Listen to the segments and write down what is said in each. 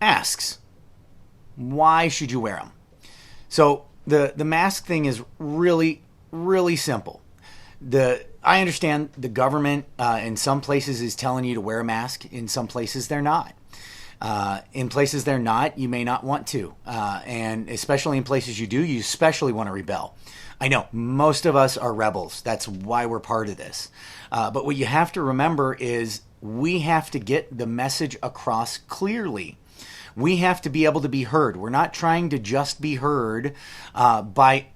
masks. Why should you wear them? So the mask thing is really, really simple. I understand the government in some places is telling you to wear a mask. In some places they're not. In places they're not, you may not want to. And especially in places you do, you especially want to rebel. I know most of us are rebels. That's why we're part of this. But what you have to remember is we have to get the message across clearly. We have to be able to be heard. We're not trying to just be heard by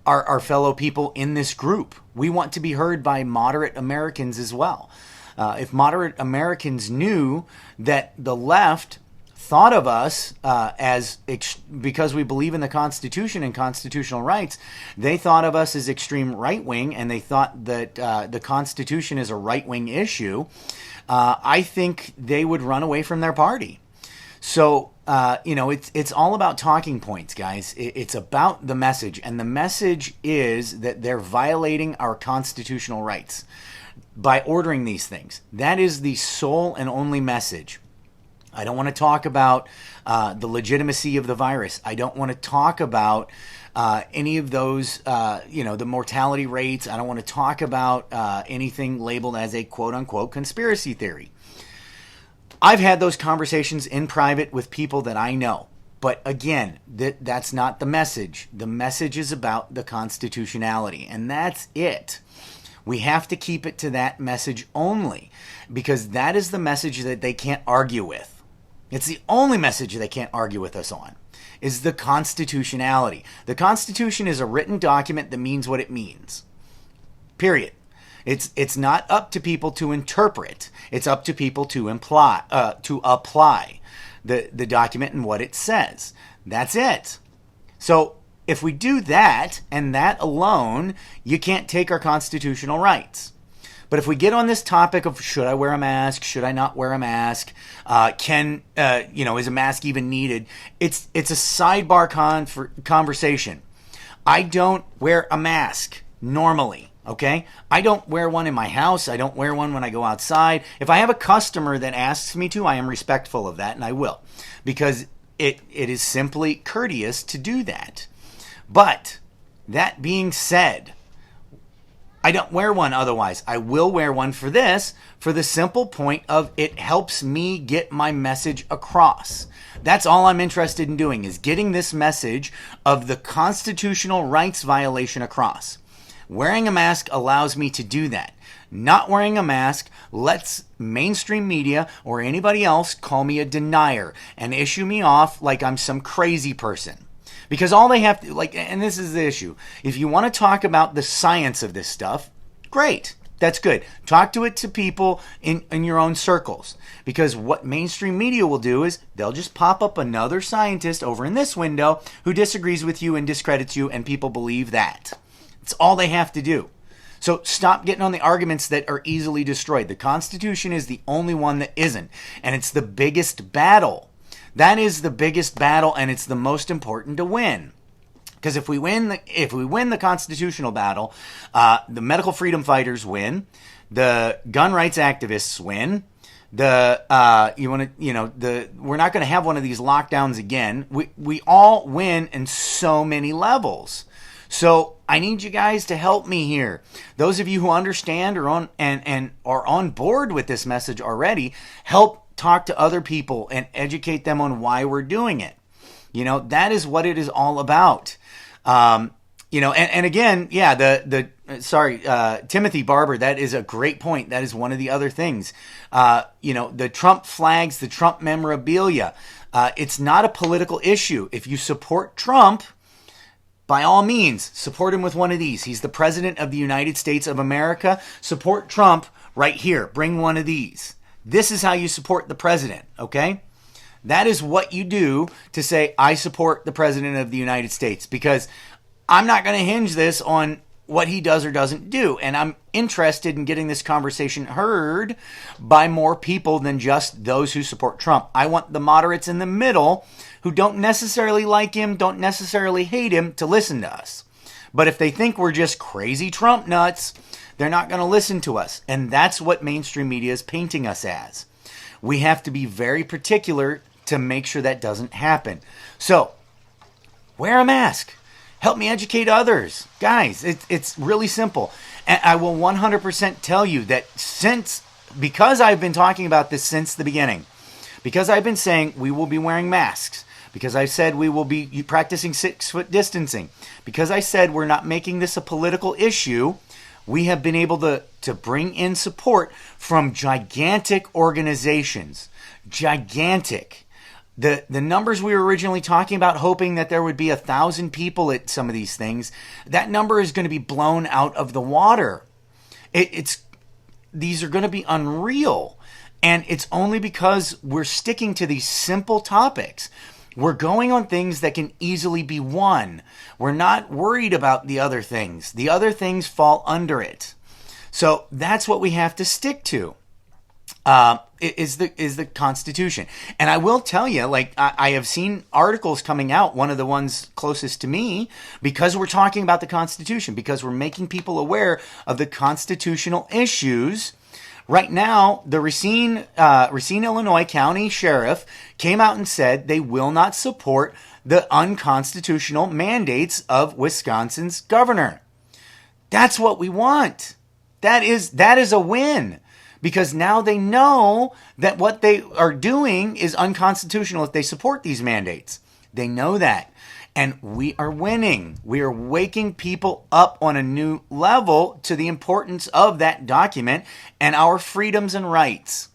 our fellow people in this group. We want to be heard by moderate Americans as well. If moderate Americans knew that the left thought of us because we believe in the Constitution and constitutional rights, they thought of us as extreme right-wing, and they thought that the Constitution is a right-wing issue, I think they would run away from their party. So, it's all about talking points, guys. It's about the message, and the message is that they're violating our constitutional rights by ordering these things. That is the sole and only message. I don't want to talk about the legitimacy of the virus. I don't want to talk about any of those, the mortality rates. I don't want to talk about anything labeled as a quote-unquote conspiracy theory. I've had those conversations in private with people that I know. But again, that's not the message. The message is about the constitutionality, and that's it. We have to keep it to that message only, because that is the message that they can't argue with. It's the only message they can't argue with us on, is the constitutionality. The Constitution is a written document that means what it means. Period. It's not up to people to interpret. It's up to people to apply the document and what it says. That's it. So if we do that and that alone, you can't take our constitutional rights. But if we get on this topic of should I wear a mask, should I not wear a mask, is a mask even needed? It's a sidebar conversation. I don't wear a mask normally. Okay? I don't wear one in my house. I don't wear one when I go outside. If I have a customer that asks me to, I am respectful of that, and I will. Because it is simply courteous to do that. But, that being said, I don't wear one otherwise. I will wear one for this, for the simple point of it helps me get my message across. That's all I'm interested in doing, is getting this message of the constitutional rights violation across. Wearing a mask allows me to do that. Not wearing a mask lets mainstream media or anybody else call me a denier and issue me off like I'm some crazy person. Because all they have to, and this is the issue, if you want to talk about the science of this stuff, great. That's good. Talk to people in your own circles. Because what mainstream media will do is they'll just pop up another scientist over in this window who disagrees with you and discredits you, and people believe that. It's all they have to do. So stop getting on the arguments that are easily destroyed. The Constitution is the only one that isn't. And it's the biggest battle. That is the biggest battle, and it's the most important to win. Because if we win the constitutional battle, the medical freedom fighters win, the gun rights activists win. We're not going to have one of these lockdowns again. We all win in so many levels. So I need you guys to help me here. Those of you who understand or are on board with this message already, help talk to other people and educate them on why we're doing it. That is what it is all about. And again, Timothy Barber, that is a great point. That is one of the other things. The Trump flags, the Trump memorabilia, it's not a political issue. If you support Trump, by all means, support him with one of these. He's the president of the United States of America. Support Trump right here. Bring one of these. This is how you support the president, okay? That is what you do to say, I support the president of the United States, because I'm not going to hinge this on what he does or doesn't do. And I'm interested in getting this conversation heard by more people than just those who support Trump. I want the moderates in the middle who don't necessarily like him, don't necessarily hate him, to listen to us. But if they think we're just crazy Trump nuts, they're not going to listen to us. And that's what mainstream media is painting us as. We have to be very particular to make sure that doesn't happen. So, wear a mask. Help me educate others. Guys, it's really simple. And I will 100% tell you that because I've been talking about this since the beginning, because I've been saying we will be wearing masks, because I said we will be practicing 6-foot distancing, because I said we're not making this a political issue, we have been able to bring in support from gigantic organizations. Gigantic. The numbers we were originally talking about, hoping that there would be 1,000 people at some of these things, that number is going to be blown out of the water. These are going to be unreal. And it's only because we're sticking to these simple topics. We're going on things that can easily be won. We're not worried about the other things. The other things fall under it. So that's what we have to stick to. Is the Constitution. And I will tell you, like, I have seen articles coming out, one of the ones closest to me, because we're talking about the Constitution, because we're making people aware of the constitutional issues. Right now, the Racine, Illinois County Sheriff came out and said they will not support the unconstitutional mandates of Wisconsin's governor. That's what we want. That is a win. Because now they know that what they are doing is unconstitutional if they support these mandates. They know that. And we are winning. We are waking people up on a new level to the importance of that document and our freedoms and rights.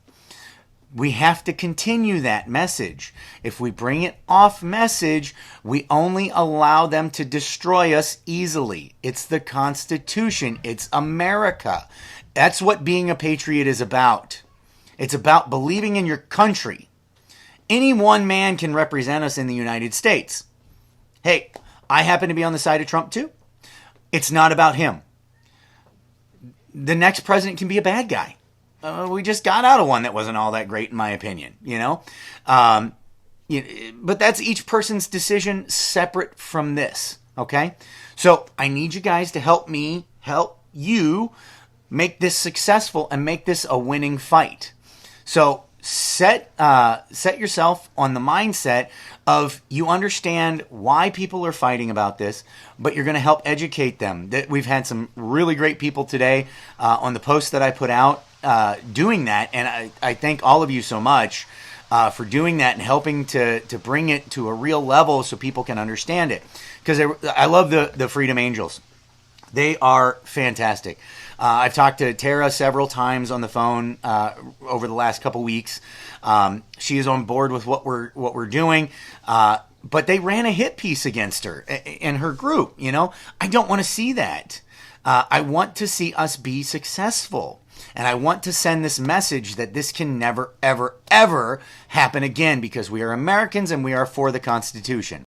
We have to continue that message. If we bring it off message, we only allow them to destroy us easily. It's the Constitution. It's America. That's what being a patriot is about. It's about believing in your country. Any one man can represent us in the United States. Hey, I happen to be on the side of Trump too. It's not about him. The next president can be a bad guy. We just got out of one that wasn't all that great, in my opinion, but that's each person's decision separate from this, okay? So I need you guys to help me help you make this successful and make this a winning fight. So set yourself on the mindset of you understand why people are fighting about this, but you're going to help educate them. We've had some really great people today on the post that I put out doing that, and I thank all of you so much for doing that and helping to bring it to a real level so people can understand it. Because I love the Freedom Angels. They are fantastic. I've talked to Tara several times on the phone over the last couple weeks. She is on board with what we're doing. But they ran a hit piece against her and her group. I don't want to see that. I want to see us be successful. And I want to send this message that this can never, ever, ever happen again, because we are Americans and we are for the Constitution.